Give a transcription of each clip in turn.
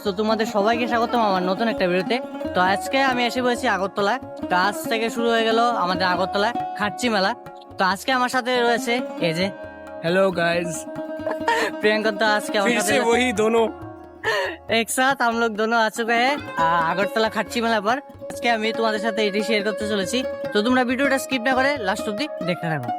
তো তোমাদের সবাইকে স্বাগতম আমার নতুন একটা ভিডিওতে। তো আজকে আমি এসে বলেছি আগরতলা। তো আজ থেকে শুরু হয়ে গেল আমাদের আগরতলায় খাচ্চি মেলা। তো আজকে আমার সাথে রয়েছে এই যে हेलो गाइस। प्रियंका। तो आज के फिर से वही दोनों एक साथ हम लोग दोनों आ चुके हैं আগরতলা খাচ্চি মেলা पर। আজকে আমি তোমাদের সাথে এটি শেয়ার করতে চলেছি। তো তোমরা ভিডিওটা স্কিপ না করে লাস্ট অবধি দেখতে থাকো।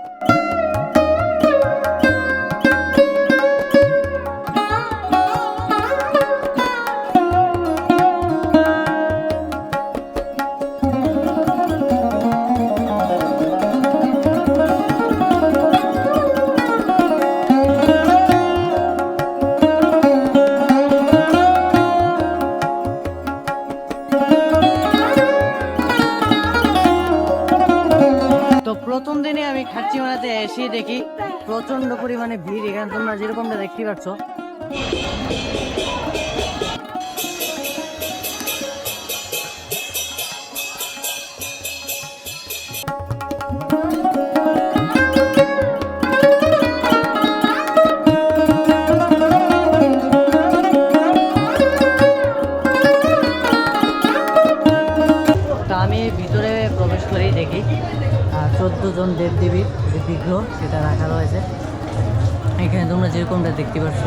প্রথম দিনে আমি খাচ্চি মেলাতে এসে দেখি প্রচন্ড পরিমাণে ভিড়। এখানে তোমরা যেরকমটা দেখতে পাচ্ছ। তা আমি ভিতরে প্রবেশ করেই দেখি 14 জন দেবদেবীর যে বিগ্রহ সেটা রাখা রয়েছে। এখানে তোমরা যেরকমটা দেখতে পাচ্ছ।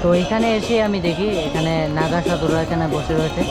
তো এখানে এসে আমি দেখি এখানে নাগা সাধুরা এখানে বসে রয়েছে।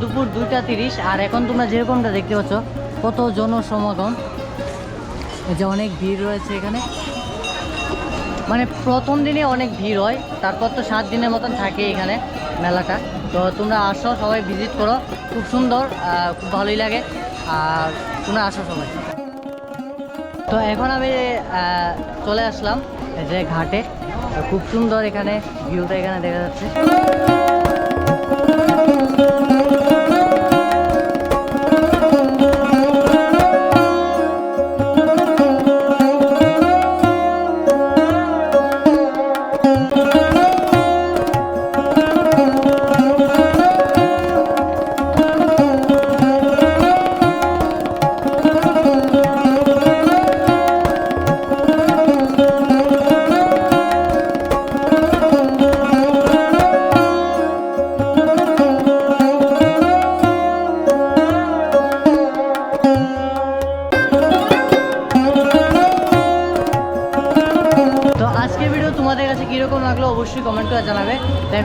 দুপুর 2:30 আর এখন তোমরা যেরকমটা দেখতে পাচ্ছ কত জনসমাগম। এই যে অনেক ভিড় রয়েছে এখানে। মানে প্রথম দিনে অনেক ভিড় হয়, তারপর তো 7 দিনের মতন থাকে এখানে মেলাটা। তো তোমরা আসো, সবাই ভিজিট করো, খুব সুন্দর, খুব ভালোই লাগে। আর তোমরা আসো সবাই। তো এখন আমি চলে আসলাম এই যে ঘাটে। খুব সুন্দর এখানে ভিউটা এখানে দেখা যাচ্ছে।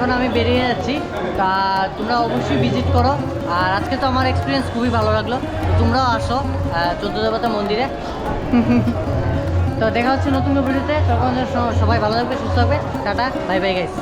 এখন আমি বেরিয়ে যাচ্ছি। তা তোমরা অবশ্যই ভিজিট করো। আর আজকে তো আমার এক্সপিরিয়েন্স খুবই ভালো লাগলো, তো তোমরাও আসো 14 দেবতা মন্দিরে। তো দেখা হচ্ছে নতুন ভিডিওতে। তখন সবাই ভালো থাকবে, সুস্থ থাকবে। Tata, bye bye guys.